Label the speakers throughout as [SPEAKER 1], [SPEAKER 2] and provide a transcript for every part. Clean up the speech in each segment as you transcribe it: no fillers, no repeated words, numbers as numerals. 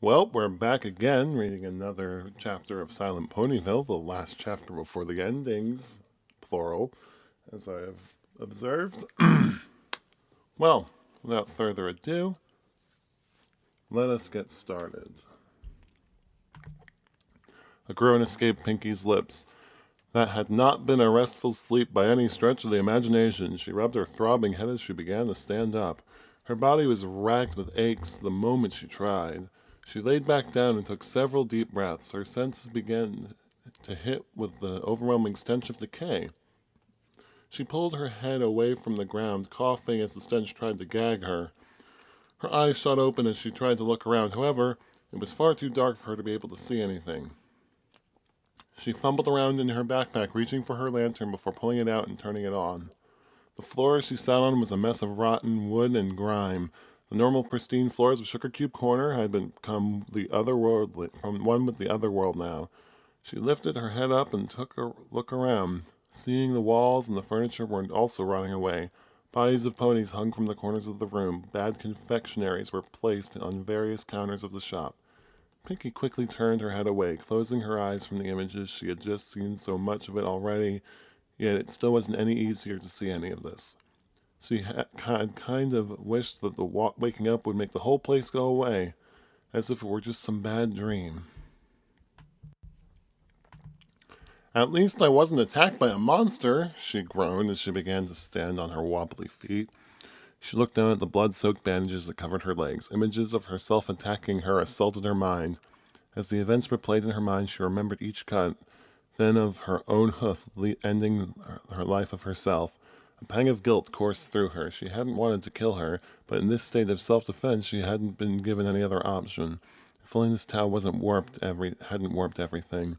[SPEAKER 1] Well, we're back again, reading another chapter of Silent Ponyville, the last chapter before the endings, plural, as I have observed. Well, without further ado, let us get started. A groan escaped Pinky's lips. That had not been a restful sleep by any stretch of the imagination. She rubbed her throbbing head as she began to stand up. Her body was racked with aches the moment she tried. She laid back down and took several deep breaths. Her senses began to hit with the overwhelming stench of decay. She pulled her head away from the ground, coughing as the stench tried to gag her. Her eyes shot open as she tried to look around. However, it was far too dark for her to be able to see anything. She fumbled around in her backpack, reaching for her lantern before pulling it out and turning it on. The floor she sat on was a mess of rotten wood and grime. The normal pristine floors of Sugar Cube Corner had become the otherworldly, from one with the other world now. She lifted her head up and took a look around, seeing the walls and the furniture were also rotting away. Bodies of ponies hung from the corners of the room. Bad confectionaries were placed on various counters of the shop. Pinky quickly turned her head away, closing her eyes from the images. She had just seen so much of it already, yet it still wasn't any easier to see any of this. She had kind of wished that the waking up would make the whole place go away, as if it were just some bad dream. At least I wasn't attacked by a monster, she groaned as she began to stand on her wobbly feet. She looked down at the blood-soaked bandages that covered her legs. Images of herself attacking her assaulted her mind. As the events replayed in her mind, she remembered each cut, then of her own hoof ending her life of herself. A pang of guilt coursed through her. She hadn't wanted to kill her, but in this state of self-defense, she hadn't been given any other option. If only this Tao hadn't warped everything.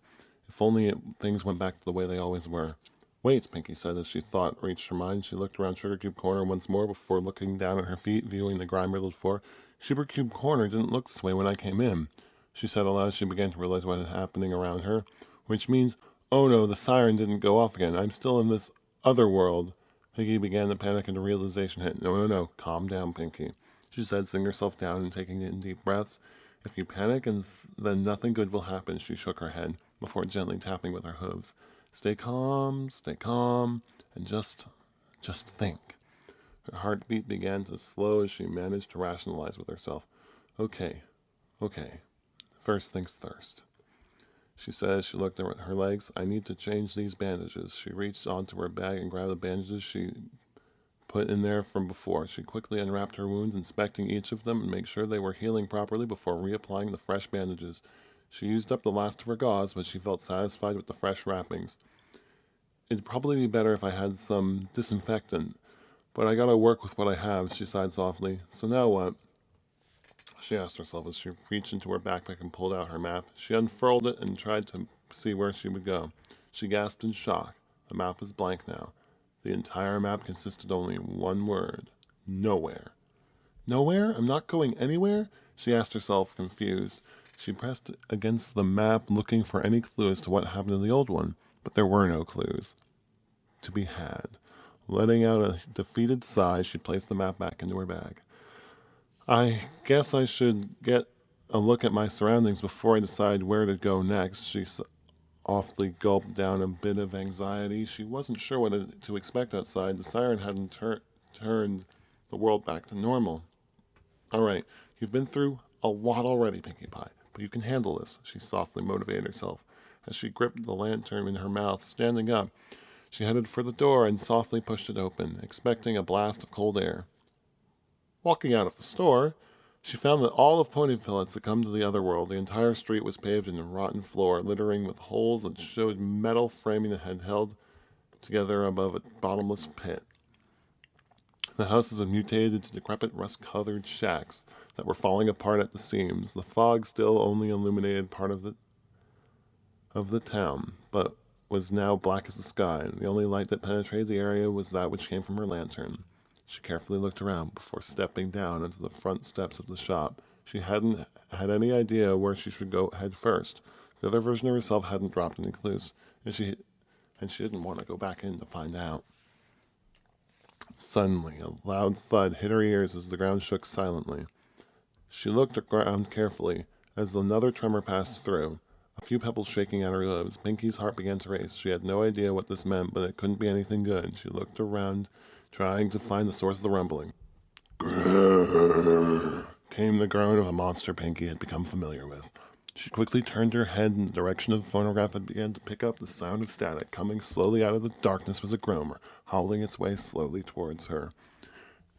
[SPEAKER 1] If only things went back to the way they always were. Wait, Pinky said as she thought reached her mind. She looked around Sugar Cube Corner once more before looking down at her feet, viewing the grime-riddled floor. Sugar Cube Corner didn't look this way when I came in, she said aloud as she began to realize what was happening around her. Which means, oh no, the siren didn't go off again. I'm still in this other world. Pinky began to panic and the realization hit. No, calm down, Pinky, she said, sitting herself down and taking in deep breaths. If you panic, then nothing good will happen. She shook her head before gently tapping with her hooves. Stay calm, and just think. Her heartbeat began to slow as she managed to rationalize with herself. Okay. First things first, she said as she looked at her legs. I need to change these bandages. She reached onto her bag and grabbed the bandages she put in there from before. She quickly unwrapped her wounds, inspecting each of them and make sure they were healing properly before reapplying the fresh bandages. She used up the last of her gauze, but she felt satisfied with the fresh wrappings. It'd probably be better if I had some disinfectant, but I gotta work with what I have, she sighed softly. So now what? She asked herself as she reached into her backpack and pulled out her map. She unfurled it and tried to see where she would go. She gasped in shock. The map was blank now. The entire map consisted only of one word. Nowhere. Nowhere? I'm not going anywhere? She asked herself, confused. She pressed against the map, looking for any clue as to what happened to the old one, but there were no clues to be had. Letting out a defeated sigh, she placed the map back into her bag. I guess I should get a look at my surroundings before I decide where to go next. She softly gulped down a bit of anxiety. She wasn't sure what to expect outside. The siren hadn't turned the world back to normal. All right, you've been through a lot already, Pinkie Pie, but you can handle this, she softly motivated herself. As she gripped the lantern in her mouth, standing up, she headed for the door and softly pushed it open, expecting a blast of cold air. Walking out of the store, she found that all of Ponyville had succumbed to the other world. The entire street was paved in a rotten floor, littering with holes that showed metal framing that had held together above a bottomless pit. The houses had mutated into decrepit, rust-colored shacks that were falling apart at the seams. The fog still only illuminated part of the town, but was now black as the sky. The only light that penetrated the area was that which came from her lantern. She carefully looked around before stepping down into the front steps of the shop. She hadn't had any idea where she should go head first. The other version of herself hadn't dropped any clues, and she didn't want to go back in to find out. Suddenly, a loud thud hit her ears as the ground shook silently. She looked around carefully. As another tremor passed through, a few pebbles shaking at her lips, Pinky's heart began to race. She had no idea what this meant, but it couldn't be anything good. She looked around, trying to find the source of the rumbling. Grrr, came the groan of a monster Pinky had become familiar with. She quickly turned her head in the direction of the phonograph and began to pick up the sound of static. Coming slowly out of the darkness was a groaner, howling its way slowly towards her.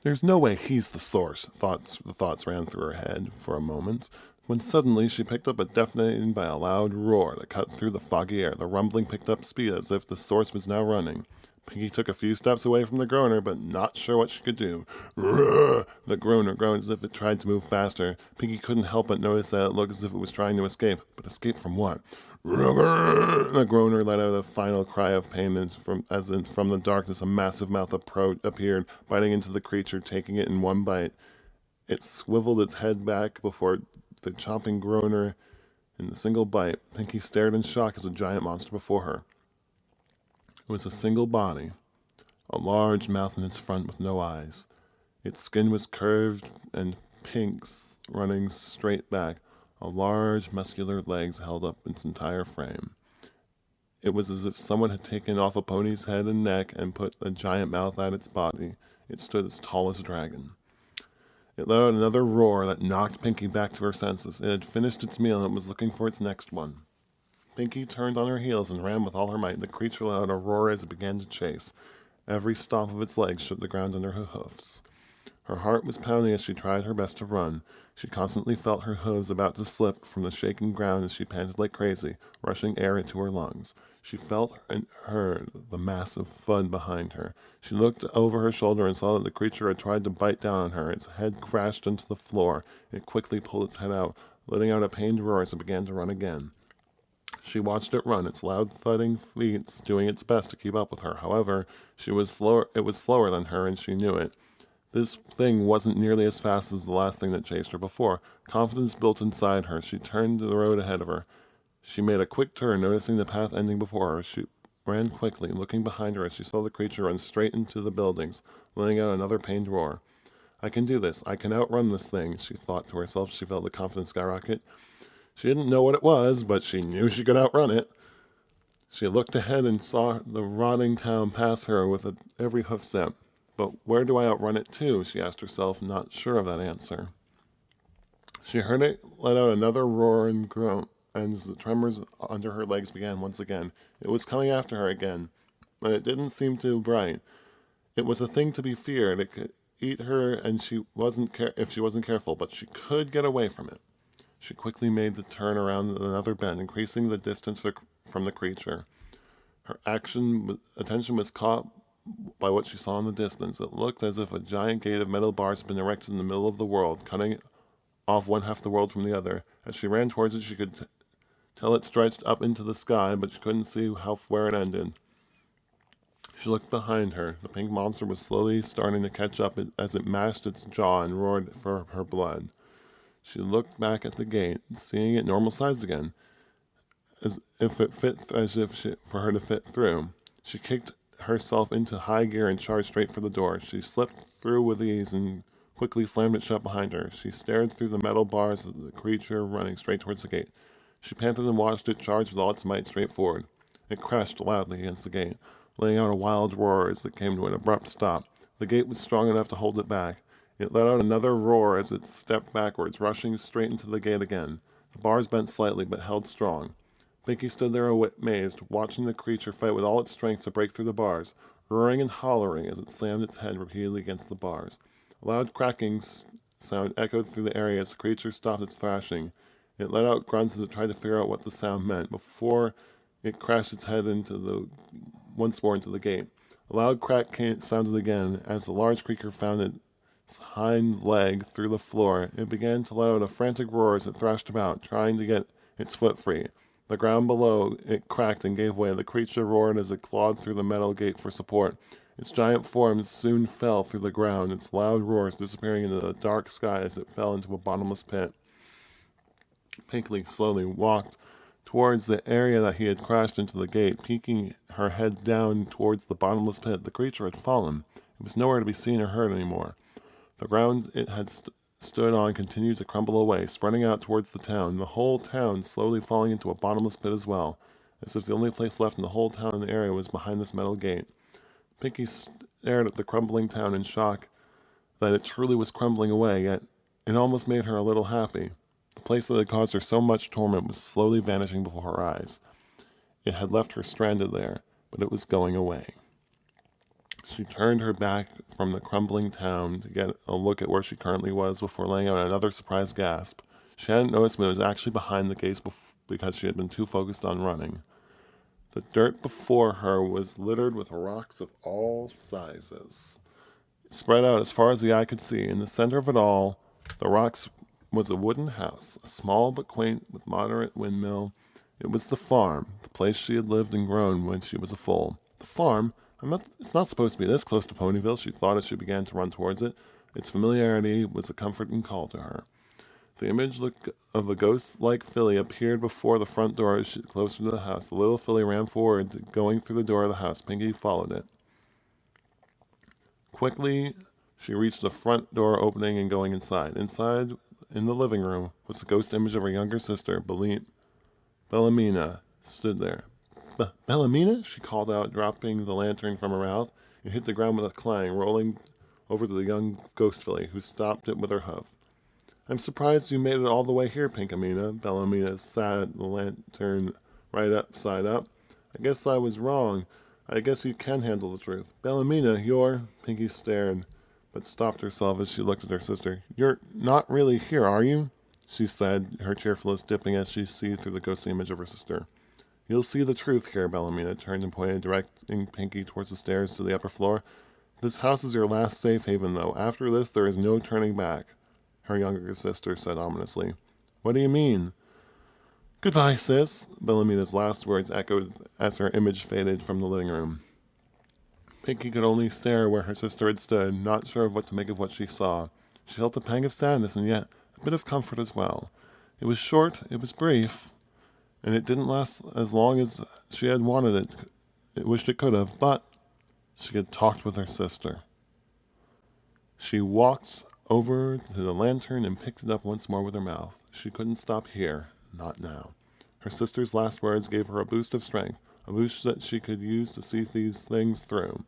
[SPEAKER 1] There's no way he's the source, the thoughts ran through her head for a moment, when suddenly she picked up a deafening by a loud roar that cut through the foggy air. The rumbling picked up speed as if the source was now running. Pinky took a few steps away from the groaner, but not sure what she could do. Rrrr! The groaner groaned as if it tried to move faster. Pinky couldn't help but notice that it looked as if it was trying to escape. But escape from what? Rrrr! The groaner let out a final cry of pain as from the darkness a massive mouth appeared, biting into the creature, taking it in one bite. It swiveled its head back before the chomping groaner in a single bite. Pinky stared in shock as a giant monster before her. It was a single body, a large mouth in its front with no eyes. Its skin was curved and pinks running straight back. Large muscular legs held up its entire frame. It was as if someone had taken off a pony's head and neck and put a giant mouth at its body. It stood as tall as a dragon. It let out another roar that knocked Pinky back to her senses. It had finished its meal and was looking for its next one. Pinky turned on her heels and ran with all her might. The creature let out a roar as it began to chase. Every stomp of its legs shook the ground under her hoofs. Her heart was pounding as she tried her best to run. She constantly felt her hooves about to slip from the shaking ground as she panted like crazy, rushing air into her lungs. She felt and heard the massive thud behind her. She looked over her shoulder and saw that the creature had tried to bite down on her. Its head crashed into the floor. It quickly pulled its head out, letting out a pained roar as it began to run again. She watched it run, its loud thudding feet doing its best to keep up with her. However, it was slower than her, and she knew it. This thing wasn't nearly as fast as the last thing that chased her before. Confidence built inside her. She turned to the road ahead of her. She made a quick turn, noticing the path ending before her. She ran quickly, looking behind her as she saw the creature run straight into the buildings, letting out another pained roar. I can do this. I can outrun this thing, she thought to herself. She felt the confidence skyrocket. She didn't know what it was, but she knew she could outrun it. She looked ahead and saw the rotting town pass her with every hoof step. But where do I outrun it to? She asked herself, not sure of that answer. She heard it let out another roar and groan, and as the tremors under her legs began once again. It was coming after her again, but it didn't seem too bright. It was a thing to be feared. It could eat her, and if she wasn't careful, but she could get away from it. She quickly made the turn around another bend, increasing the distance from the creature. Her attention was caught by what she saw in the distance. It looked as if a giant gate of metal bars had been erected in the middle of the world, cutting off one half the world from the other. As she ran towards it, she could tell it stretched up into the sky, but she couldn't see where it ended. She looked behind her. The pink monster was slowly starting to catch up as it mashed its jaw and roared for her blood. She looked back at the gate, seeing it normal-sized again, for her to fit through. She kicked herself into high gear and charged straight for the door. She slipped through with ease and quickly slammed it shut behind her. She stared through the metal bars at the creature running straight towards the gate. She panted and watched it charge with all its might straight forward. It crashed loudly against the gate, letting out a wild roar as it came to an abrupt stop. The gate was strong enough to hold it back. It let out another roar as it stepped backwards, rushing straight into the gate again. The bars bent slightly, but held strong. Pinky stood there amazed, watching the creature fight with all its strength to break through the bars, roaring and hollering as it slammed its head repeatedly against the bars. A loud cracking sound echoed through the area as the creature stopped its thrashing. It let out grunts as it tried to figure out what the sound meant before it crashed its head once more into the gate. A loud crack sounded again as the large creature found its hind leg through the floor. It began to let out a frantic roar as it thrashed about, trying to get its foot free. The ground below it cracked and gave way. The creature roared as it clawed through the metal gate for support. Its giant form soon fell through the ground, its loud roars disappearing into the dark sky as it fell into a bottomless pit. Pinky slowly walked towards the area that he had crashed into the gate, peeking her head down towards the bottomless pit. The creature had fallen. It was nowhere to be seen or heard anymore. The ground it had stood on continued to crumble away, spreading out towards the town, the whole town slowly falling into a bottomless pit as well, as if the only place left in the whole town and the area was behind this metal gate. Pinky stared at the crumbling town in shock that it truly was crumbling away, yet it almost made her a little happy. The place that had caused her so much torment was slowly vanishing before her eyes. It had left her stranded there, but it was going away. She turned her back from the crumbling town to get a look at where she currently was before letting out another surprised gasp. She hadn't noticed, but it was actually behind the gates because she had been too focused on running. The dirt before her was littered with rocks of all sizes, spread out as far as the eye could see. In the center of it all, the rocks was a wooden house, small but quaint with moderate windmill. It was the farm, the place she had lived and grown when she was a foal. The farm? It's not supposed to be this close to Ponyville, she thought as she began to run towards it. Its familiarity was a comforting call to her. The image of a ghost-like filly appeared before the front door as she closer to the house. The little filly ran forward, going through the door of the house. Pinky followed it. Quickly, she reached the front door opening and going inside. Inside, in the living room, was the ghost image of her younger sister, Bellamina, stood there. Bellamina? She called out, dropping the lantern from her mouth. It hit the ground with a clang, rolling over to the young ghost filly, who stopped it with her hoof. I'm surprised you made it all the way here, Pinkamena. Bellamina sat the lantern right upside up. I guess I was wrong. I guess you can handle the truth. Bellamina, you're... Pinky stared, but stopped herself as she looked at her sister. You're not really here, are you? She said, her cheerfulness dipping as she see through the ghostly image of her sister. You'll see the truth here, Bellamina turned and pointed, directing Pinky towards the stairs to the upper floor. This house is your last safe haven, though. After this, there is no turning back, her younger sister said ominously. What do you mean? Goodbye, sis, Bellamina's last words echoed as her image faded from the living room. Pinky could only stare where her sister had stood, not sure of what to make of what she saw. She felt a pang of sadness and yet a bit of comfort as well. It was short, it was brief, and it didn't last as long as she had wanted it. It wished it could have, but she had talked with her sister. She walked over to the lantern and picked it up once more with her mouth. She couldn't stop here, not now. Her sister's last words gave her a boost of strength, a boost that she could use to see these things through.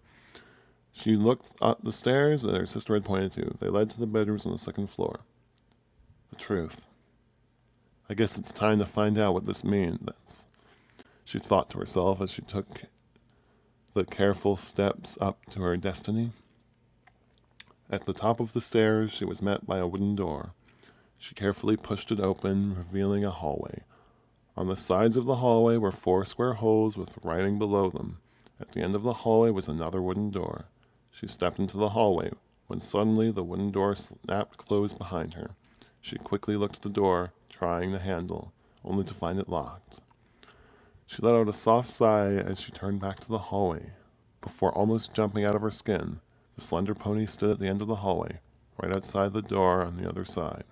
[SPEAKER 1] She looked up the stairs that her sister had pointed to. They led to the bedrooms on the second floor. The truth. I guess it's time to find out what this means, she thought to herself as she took the careful steps up to her destiny. At the top of the stairs, she was met by a wooden door. She carefully pushed it open, revealing a hallway. On the sides of the hallway were 4 square holes with writing below them. At the end of the hallway was another wooden door. She stepped into the hallway, when suddenly the wooden door snapped closed behind her. She quickly looked at the door, trying the handle, only to find it locked. She let out a soft sigh as she turned back to the hallway. Before almost jumping out of her skin, the slender pony stood at the end of the hallway, right outside the door on the other side.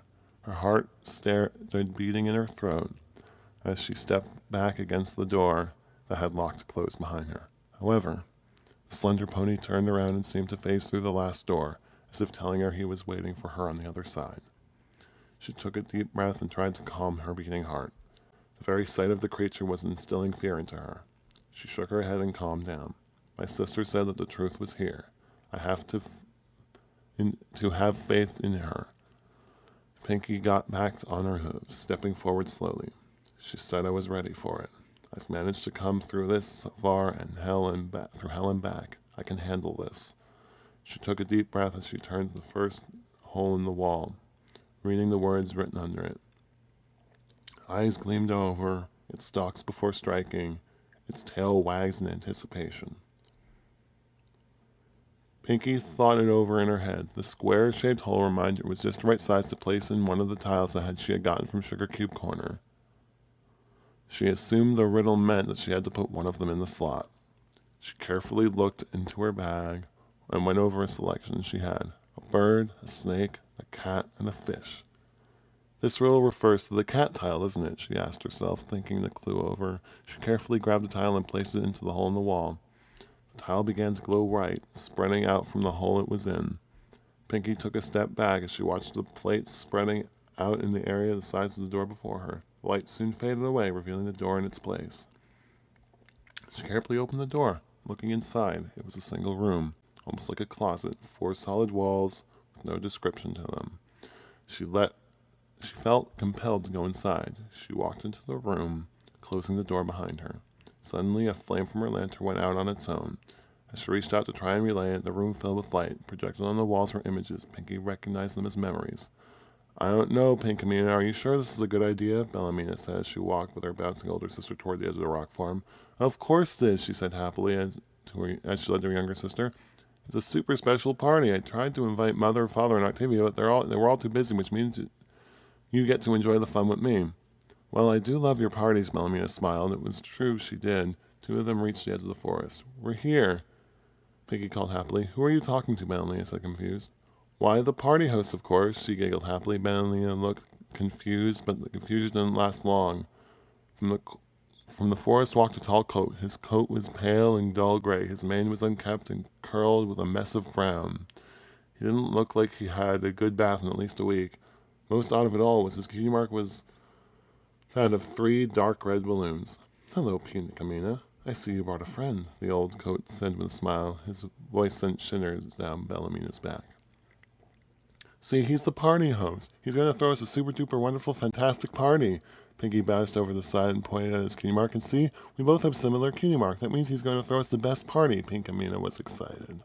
[SPEAKER 1] Her heart started beating in her throat as she stepped back against the door that had locked closed behind her. However, the slender pony turned around and seemed to face through the last door, as if telling her he was waiting for her on the other side. She took a deep breath and tried to calm her beating heart. The very sight of the creature was instilling fear into her. She shook her head and calmed down. My sister said that the truth was here. I have to have faith in her. Pinky got back on her hooves, stepping forward slowly. She said I was ready for it. I've managed to come through this far and through hell and back. I can handle this. She took a deep breath as she turned to the first hole in the wall, reading the words written under it. Eyes gleamed over, it stalks before striking, its tail wags in anticipation. Pinky thought it over in her head. The square-shaped hole reminder was just the right size to place in one of the tiles that she had gotten from Sugar Cube Corner. She assumed the riddle meant that she had to put one of them in the slot. She carefully looked into her bag and went over a selection she had. A bird, a snake, a cat, and a fish. This riddle refers to the cat tile, isn't it? She asked herself, thinking the clue over. She carefully grabbed the tile and placed it into the hole in the wall. The tile began to glow white, spreading out from the hole it was in. Pinky took a step back as she watched the plates spreading out in the area the size of the door before her. The light soon faded away, revealing the door in its place. She carefully opened the door. Looking inside, it was a single room, almost like a closet, 4 solid walls with no description to them. She felt compelled to go inside. She walked into the room, closing the door behind her. Suddenly, a flame from her lantern went out on its own. As she reached out to try and relay it, the room filled with light. Projected on the walls were images. Pinky recognized them as memories. "I don't know, Pinkamena. Are you sure this is a good idea?" Bellamina said as she walked with her bouncing older sister toward the edge of the rock farm. "Of course it is," she said happily as she led to her younger sister. "It's a super special party. I tried to invite Mother, Father, and Octavia, but they were all too busy, which means you get to enjoy the fun with me." "Well, I do love your parties," Bellamina smiled. It was true, she did. 2 of them reached the edge of the forest. "We're here," Pinky called happily. "Who are you talking to?" Bellamina said, confused. "Why, the party host, of course," she giggled happily. Bellamina looked confused, but the confusion didn't last long. From the forest walked a tall coat. His coat was pale and dull gray. His mane was unkempt and curled with a mess of brown. He didn't look like he had a good bath in at least a week. Most odd of it all was his cutie mark was that of 3 dark red balloons. "Hello, Pinkamena. I see you brought a friend," the old coat said with a smile. His voice sent shivers down Bellamina's back. "See, he's the party host. He's going to throw us a super-duper wonderful, fantastic party." Pinky bounced over the side and pointed at his cutie mark. "And see, we both have similar cutie mark. That means he's going to throw us the best party." Pinkamena was excited.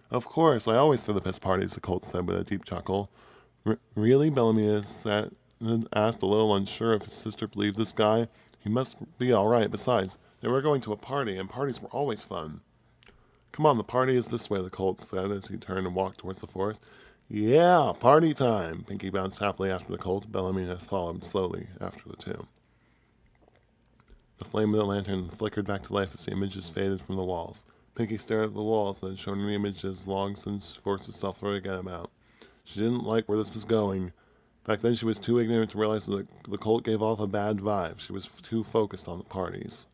[SPEAKER 1] "Of course, I always throw the best parties," the colt said with a deep chuckle. "Really?" Bellamina asked, a little unsure if his sister believed this guy. He must be all right. Besides, they were going to a party, and parties were always fun. "Come on, the party is this way," the colt said as he turned and walked towards the forest. "Yeah, party time!" Pinky bounced happily after the colt. Bellamina followed slowly after the 2. The flame of the lantern flickered back to life as the images faded from the walls. Pinky stared at the walls that had shown her the images long since forced herself to forget about. She didn't like where this was going. Back then she was too ignorant to realize that the colt gave off a bad vibe. She was too focused on the parties.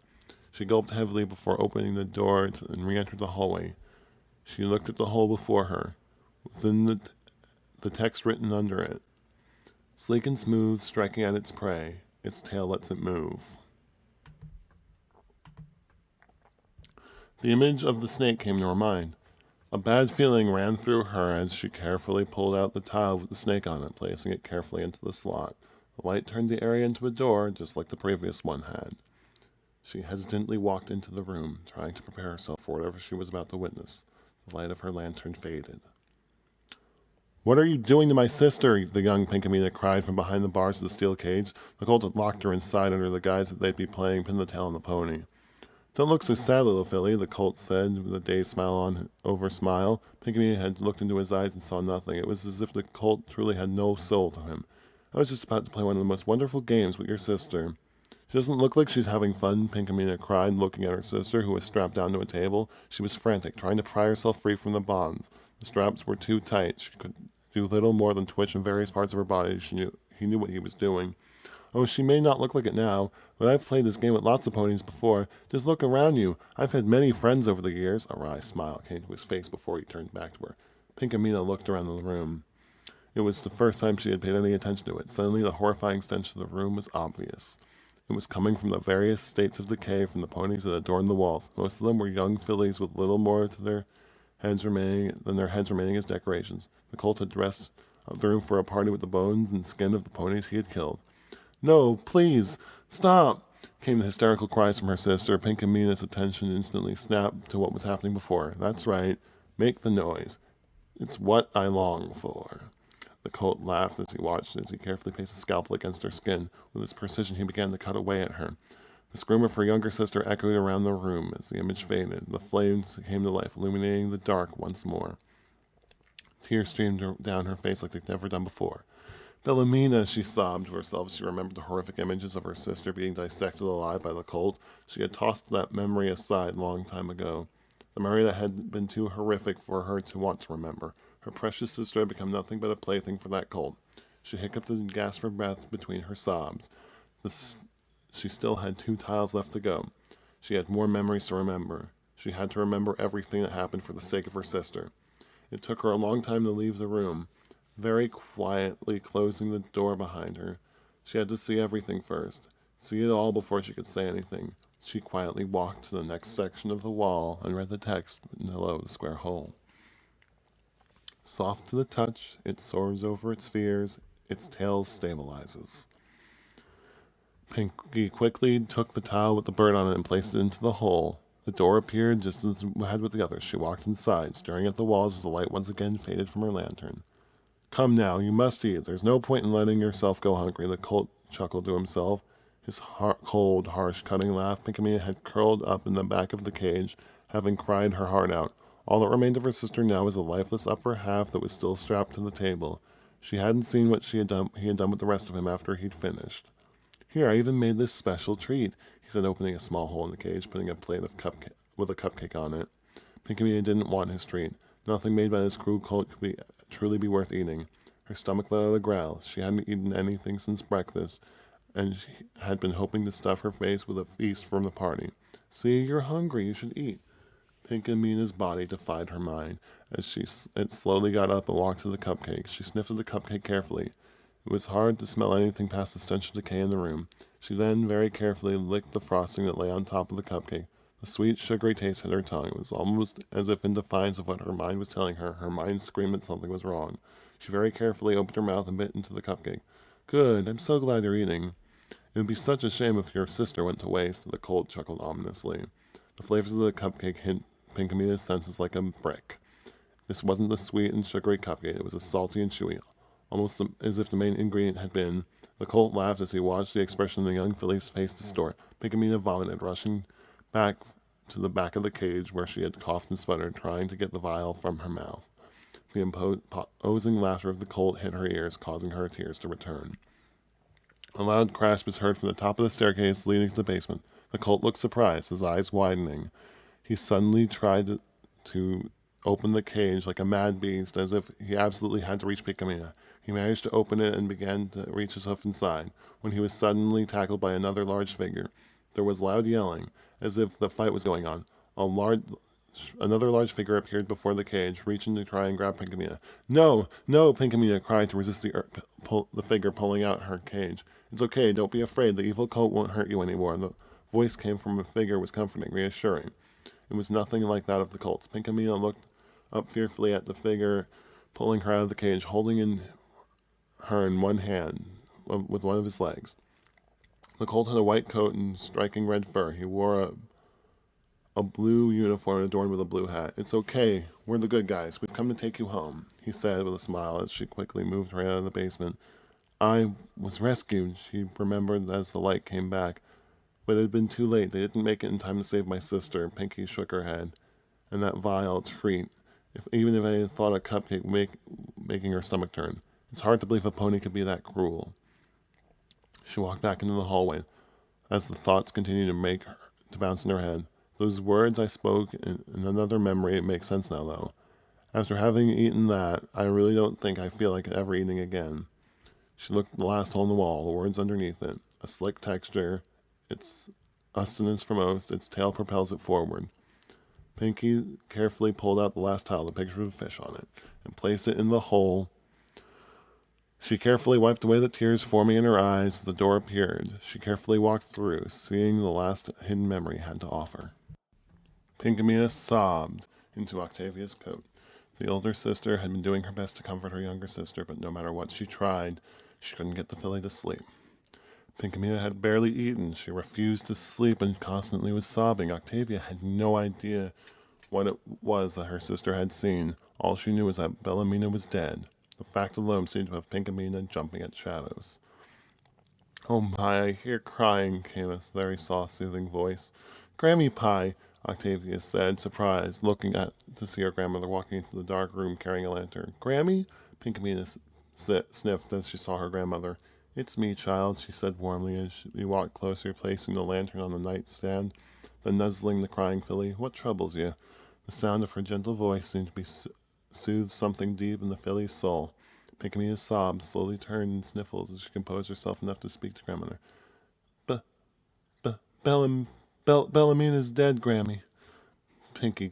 [SPEAKER 1] She gulped heavily before opening the door and re-entered the hallway. She looked at the hole before her. Within the text written under it. "Sleek and smooth, striking at its prey. Its tail lets it move." The image of the snake came to her mind. A bad feeling ran through her as she carefully pulled out the tile with the snake on it, placing it carefully into the slot. The light turned the area into a door, just like the previous one had. She hesitantly walked into the room, trying to prepare herself for whatever she was about to witness. The light of her lantern faded. "What are you doing to my sister?" the young Pinkamena cried from behind the bars of the steel cage. The colt had locked her inside under the guise that they'd be playing pin the tail on the pony. "Don't look so sad, little filly," the colt said with a dazed smile over smile. Pinkamena had looked into his eyes and saw nothing. It was as if the colt truly had no soul to him. "I was just about to play one of the most wonderful games with your sister." "She doesn't look like she's having fun," Pinkamena cried, looking at her sister, who was strapped down to a table. She was frantic, trying to pry herself free from the bonds. The straps were too tight. She could do little more than twitch in various parts of her body. He knew what he was doing. "Oh, she may not look like it now, but I've played this game with lots of ponies before. Just look around you. I've had many friends over the years." A wry smile came to his face before he turned back to her. Pinkamena looked around the room. It was the first time she had paid any attention to it. Suddenly, the horrifying stench of the room was obvious. It was coming from the various states of decay from the ponies that adorned the walls. Most of them were young fillies with little more to their heads remaining as decorations. The colt had dressed the room for a party with the bones and skin of the ponies he had killed. "No, please, stop!" came the hysterical cries from her sister. Pinkamena's attention instantly snapped to what was happening before her. "That's right. Make the noise. It's what I long for." The colt laughed as he watched as he carefully placed his scalpel against her skin. With his precision, he began to cut away at her. The scream of her younger sister echoed around the room as the image faded. The flames came to life, illuminating the dark once more. Tears streamed down her face like they'd never done before. "Bellamina," she sobbed to herself as she remembered the horrific images of her sister being dissected alive by the colt. She had tossed that memory aside long time ago. The memory that had been too horrific for her to want to remember. Her precious sister had become nothing but a plaything for that colt. She hiccuped and gasped for breath between her sobs. She still had 2 tiles left to go. She had more memories to remember. She had to remember everything that happened for the sake of her sister. It took her a long time to leave the room, very quietly closing the door behind her. She had to see everything first, see it all before she could say anything. She quietly walked to the next section of the wall and read the text below the square hole. Soft to the touch, it soars over its fears, its tail stabilizes. Pinky quickly took the towel with the bird on it and placed it into the hole. The door appeared just as it had with the others. She walked inside, staring at the walls as the light once again faded from her lantern. Come now, you must eat. There's no point in letting yourself go hungry, the colt chuckled to himself. His cold, harsh, cutting laugh. Pinkamena had curled up in the back of the cage, having cried her heart out. All that remained of her sister now was a lifeless upper half that was still strapped to the table. She hadn't seen what he had done with the rest of him after he'd finished. Here, I even made this special treat, he said, opening a small hole in the cage, putting a plate of with a cupcake on it. Pinkamena didn't want his treat. Nothing made by this cruel colt could truly be worth eating. Her stomach let out a growl. She hadn't eaten anything since breakfast, and she had been hoping to stuff her face with a feast from the party. See, you're hungry. You should eat. Pinkamena's body defied her mind. As it slowly got up and walked to the cupcake, she sniffed at the cupcake carefully. It was hard to smell anything past the stench of decay in the room. She then very carefully licked the frosting that lay on top of the cupcake. The sweet, sugary taste hit her tongue. It was almost as if in defiance of what her mind was telling her. Her mind screamed that something was wrong. She very carefully opened her mouth and bit into the cupcake. Good. I'm so glad you're eating. It would be such a shame if your sister went to waste, the colt chuckled ominously. The flavors of the cupcake hit Pinkamena's senses like a brick. This wasn't the sweet and sugary cupcake. It was a salty and chewy, almost as if the main ingredient had been. The colt laughed as he watched the expression on the young filly's face distort. Pinkamena vomited, rushing back to the back of the cage where she had coughed and sputtered, trying to get the vial from her mouth. The imposing laughter of the colt hit her ears, causing her tears to return. A loud crash was heard from the top of the staircase leading to the basement. The colt looked surprised, his eyes widening. He suddenly tried to open the cage like a mad beast, as if he absolutely had to reach Pinkamena. He managed to open it and began to reach his hoof inside, when he was suddenly tackled by another large figure. There was loud yelling, as if the fight was going on. Another large figure appeared before the cage, reaching to try and grab Pinkamena. No, no, Pinkamena cried to resist the figure pulling out her cage. It's okay, don't be afraid, the evil colt won't hurt you anymore. The voice came from a figure, was comforting, reassuring. It was nothing like that of the colt's. Pinkamena looked up fearfully at the figure, pulling her out of the cage, holding her in one hand with one of his legs. The colt had a white coat and striking red fur. He wore a blue uniform adorned with a blue hat. It's okay. We're the good guys. We've come to take you home, he said with a smile as she quickly moved right out of the basement. I was rescued, she remembered as the light came back. But it had been too late. They didn't make it in time to save my sister. Pinky shook her head. And that vile treat. Even if I had thought a cupcake making her stomach turn. It's hard to believe a pony could be that cruel. She walked back into the hallway as the thoughts continued to bounce in her head. Those words I spoke in another memory make sense now, though. After having eaten that, I really don't think I feel like ever eating again. She looked at the last hole in the wall, the words underneath it. A slick texture, its sustenance foremost, its tail propels it forward. Pinky carefully pulled out the last tile, the picture of a fish on it, and placed it in the hole. She carefully wiped away the tears forming in her eyes as the door appeared. She carefully walked through, seeing the last hidden memory had to offer. Pinkamena sobbed into Octavia's coat. The older sister had been doing her best to comfort her younger sister, but no matter what she tried, she couldn't get the filly to sleep. Pinkamena had barely eaten. She refused to sleep and constantly was sobbing. Octavia had no idea what it was that her sister had seen. All she knew was that Bellamina was dead. The fact alone seemed to have Pinkamena jumping at shadows. Oh my, I hear crying, came a very soft, soothing voice. Grammy Pie, Octavia said, surprised, looking to see her grandmother walking into the dark room carrying a lantern. Grammy? Pinkamena sniffed as she saw her grandmother. It's me, child, she said warmly as she walked closer, placing the lantern on the nightstand, then nuzzling the crying filly. What troubles you? The sound of her gentle voice seemed to be soothed something deep in the filly's soul. Pinkamena's sobs slowly turned and sniffles as she composed herself enough to speak to grandmother. Bellamina's dead, Grammy. Pinky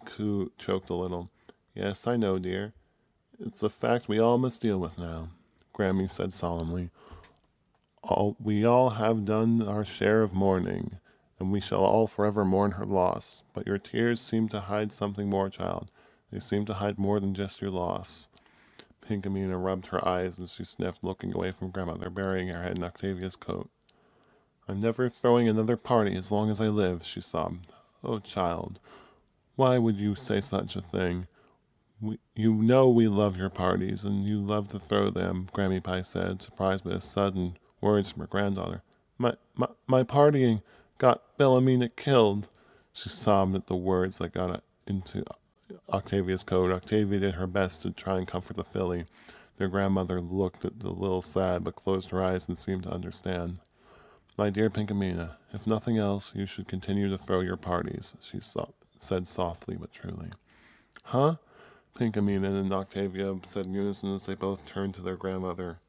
[SPEAKER 1] choked a little. Yes, I know, dear. It's a fact we all must deal with now, Grammy said solemnly. We all have done our share of mourning, and we shall all forever mourn her loss. But your tears seem to hide something more, child. They seem to hide more than just your loss. Pinkamena rubbed her eyes as she sniffed, looking away from Grandmother, burying her head in Octavia's coat. I'm never throwing another party as long as I live, she sobbed. Oh, child, why would you say such a thing? You know we love your parties, and you love to throw them, Grammy Pie said, surprised by the sudden words from her granddaughter. My partying got Bellamina killed. She sobbed at the words that got into Octavia's coat. Octavia did her best to try and comfort the filly. Their grandmother looked a little sad, but closed her eyes and seemed to understand. My dear Pinkamena, if nothing else, you should continue to throw your parties, she said softly but truly. Huh? Pinkamena and Octavia said in unison as they both turned to their grandmother.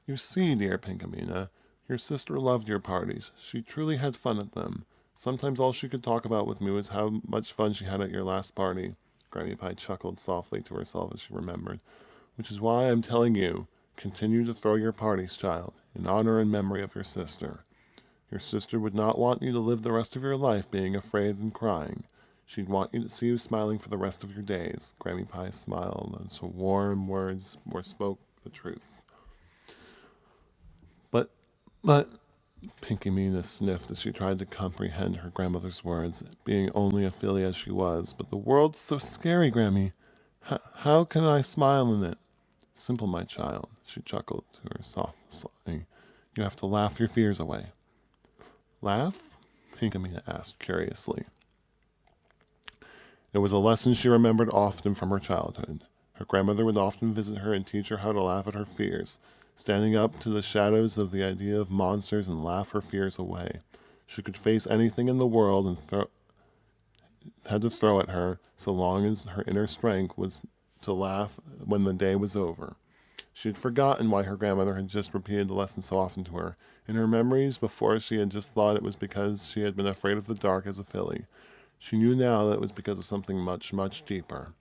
[SPEAKER 1] You see, dear Pinkamena, your sister loved your parties. She truly had fun at them. Sometimes all she could talk about with me was how much fun she had at your last party. Granny Pie chuckled softly to herself as she remembered. Which is why I'm telling you, continue to throw your parties, child, in honor and memory of your sister. Your sister would not want you to live the rest of your life being afraid and crying. She'd want you to see you smiling for the rest of your days. Granny Pie smiled as her warm words spoke the truth. But, Pinkamena sniffed as she tried to comprehend her grandmother's words, being only a filly as she was. But the world's so scary, Grammy. How can I smile in it? Simple, my child, she chuckled to herself softly. You have to laugh your fears away. Laugh? Pinkamena asked curiously. It was a lesson she remembered often from her childhood. Her grandmother would often visit her and teach her how to laugh at her fears, standing up to the shadows of the idea of monsters and laugh her fears away. She could face anything in the world and had to throw at her, so long as her inner strength was to laugh when the day was over. She had forgotten why her grandmother had just repeated the lesson so often to her. In her memories before, she had just thought it was because she had been afraid of the dark as a filly. She knew now that it was because of something much, much deeper.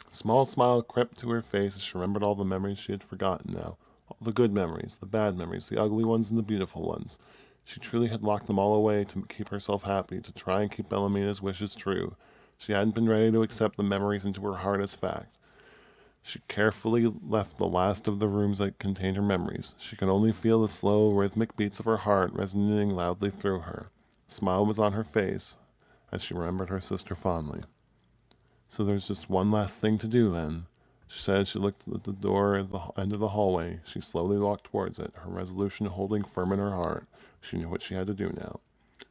[SPEAKER 1] A small smile crept to her face as she remembered all the memories she had forgotten now. All the good memories, the bad memories, the ugly ones and the beautiful ones. She truly had locked them all away to keep herself happy, to try and keep Bellamina's wishes true. She hadn't been ready to accept the memories into her heart as fact. She carefully left the last of the rooms that contained her memories. She could only feel the slow, rhythmic beats of her heart resonating loudly through her. A smile was on her face as she remembered her sister fondly. So there's just one last thing to do then, she said as she looked at the door at the end of the hallway. She slowly walked towards it, her resolution holding firm in her heart. She knew what she had to do now.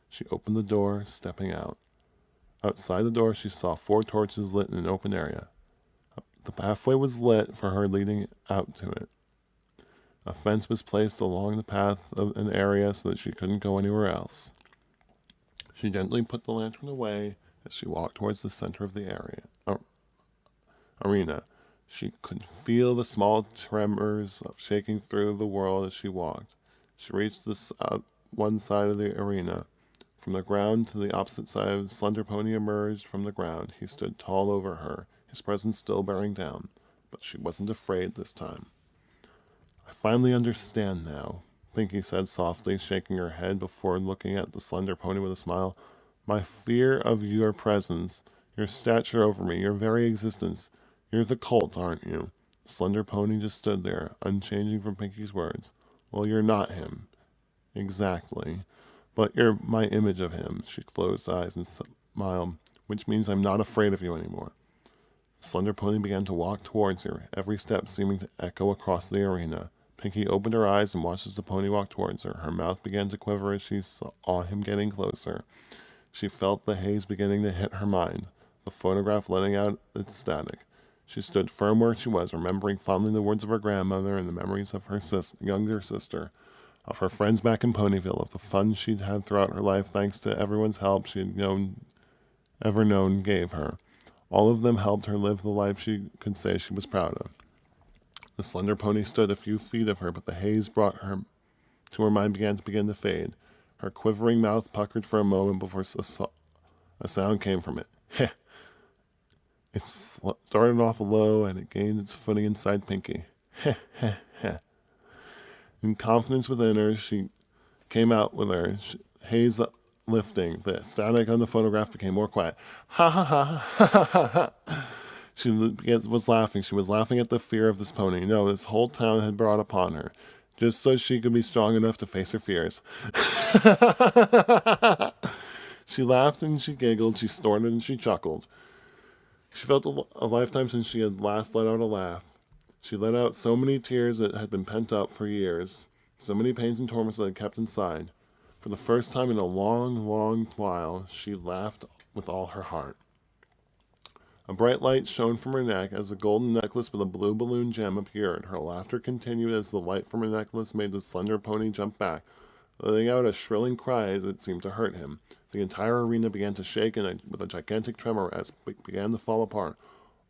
[SPEAKER 1] She opened the door, stepping out. Outside the door, she saw 4 torches lit in an open area. The pathway was lit for her leading out to it. A fence was placed along the path of an area so that she couldn't go anywhere else. She gently put the lantern away as she walked towards the center of the arena. She could feel the small tremors shaking through the world as she walked. She reached one side of the arena. From the ground to the opposite side, the slender pony emerged from the ground. He stood tall over her, his presence still bearing down. But she wasn't afraid this time. I finally understand now, Pinky said softly, shaking her head before looking at the slender pony with a smile. My fear of your presence, your stature over me, your very existence. You're the colt, aren't you? The slender pony just stood there, unchanging from Pinky's words. Well, you're not him. Exactly. But you're my image of him. She closed eyes and smiled, which means I'm not afraid of you anymore. The slender pony began to walk towards her, every step seeming to echo across the arena. Pinky opened her eyes and watched as the pony walked towards her. Her mouth began to quiver as she saw him getting closer. She felt the haze beginning to hit her mind, the phonograph letting out its static. She stood firm where she was, remembering fondly the words of her grandmother and the memories of her younger sister, of her friends back in Ponyville, of the fun she'd had throughout her life thanks to everyone's help she had ever known gave her. All of them helped her live the life she could say she was proud of. The slender pony stood a few feet of her, but the haze brought her to her mind began to fade. Her quivering mouth puckered for a moment before a sound came from it. Heh! It started off low and it gained its footing inside Pinky. Heh, heh, heh. In confidence within her, she came out with her haze lifting. The static on the photograph became more quiet. Ha ha ha ha ha ha ha. She was laughing. She was laughing at the fear of this pony. No, this whole town had brought upon her, just so she could be strong enough to face her fears. She laughed and she giggled. She snorted and she chuckled. She felt a lifetime since she had last let out a laugh. She let out so many tears that had been pent up for years, so many pains and torments that had kept inside. For the first time in a long, long while, she laughed with all her heart. A bright light shone from her neck as a golden necklace with a blue balloon gem appeared. Her laughter continued as the light from her necklace made the slender pony jump back, letting out a shrilling cry as it seemed to hurt him. The entire arena began to shake with a gigantic tremor as it began to fall apart.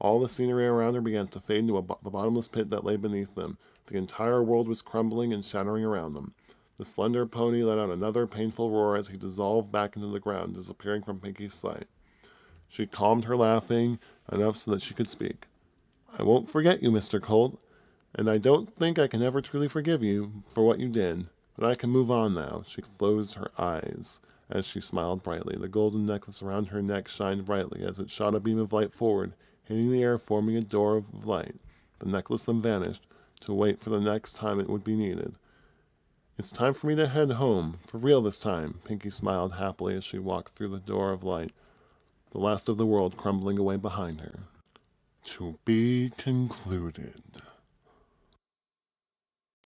[SPEAKER 1] All the scenery around her began to fade into the bottomless pit that lay beneath them. The entire world was crumbling and shattering around them. The slender pony let out another painful roar as he dissolved back into the ground, disappearing from Pinky's sight. She calmed her laughing enough so that she could speak. "I won't forget you, Mr. Colt, and I don't think I can ever truly forgive you for what you did, but I can move on now." She closed her eyes as she smiled brightly. The golden necklace around her neck shined brightly as it shot a beam of light forward, hitting the air, forming a door of light. The necklace then vanished, to wait for the next time it would be needed. "It's time for me to head home, for real this time," Pinky smiled happily as she walked through the door of light, the last of the world crumbling away behind her. To be concluded.